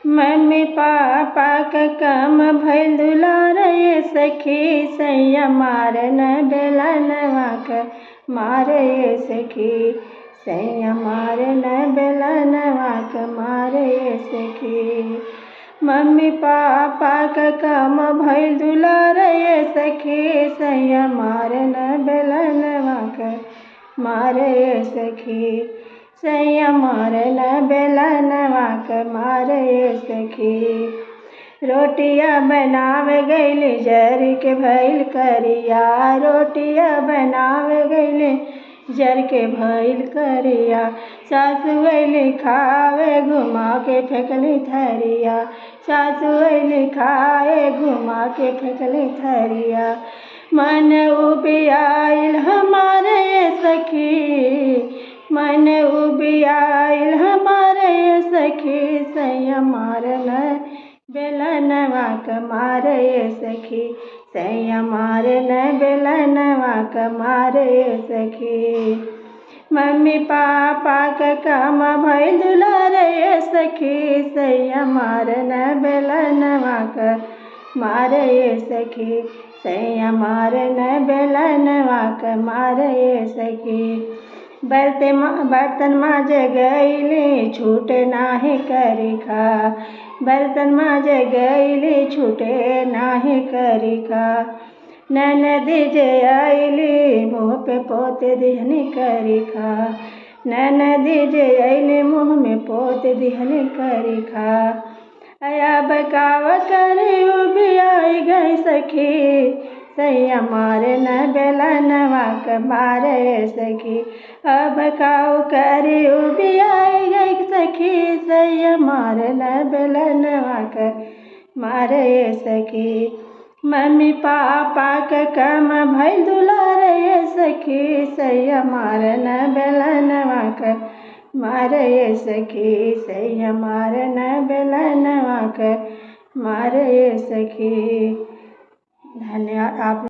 Mummy papa का काम भइल दुलार ये सखी, सैया मारन बेलनवा क मारे ये सखी, सैया मारन बेलनवा क मारे ये सखी। मम्मी पापा का काम भइल दुलार ये सखी, सैया मारन बेलनवा क मारे ये सखी, सैया मारन बेलनवा क मारे ये सखी। रोटियाँ बनावे गइली जर के भइल करिया, रोटियाँ बनावे गइली जर के भइल करिया। सासु अइली खाए घुमा के फेंकली थरिया, सासु अइली खाए घुमा के फेंकली थरिया। मन उबियाइल हमारे ये सखी, मन उबियाइल हमारे ये सखी, सैया मारन बेलनवा क मारे ये सखी, सैया मारन बेलनवा क मारे ये सखी। मम्मी पापा का काम भइल दुलार ये सखी, सैया मारन बेलनवा क मारे ये सखी, सैया मारन बेलनवा क मारे ये सखी। बर्तन माजे गइली छूटे नाही करिखा, बर्तन माजे गइली छूटे नाही करिखा। ननदी जे अइली मुँह पे पोते दिहनी करिखा, ननदी जे अइली मुँह में पोते दिहनी करिखा। अब काव करी उबियाई गई सखी, सैया मारन बेलनवा क मारे ये सखी। अब काव करी उबियाई गई सखी, सैया मारन बेलनवा क मारे ये सखी। मम्मी पापा का काम भइल दुलार ये सखी, सैया मारन बेलनवा क मारे ये सखी, सैया मारन बेलनवा क मारे ये सखी। धन्यवाद। आप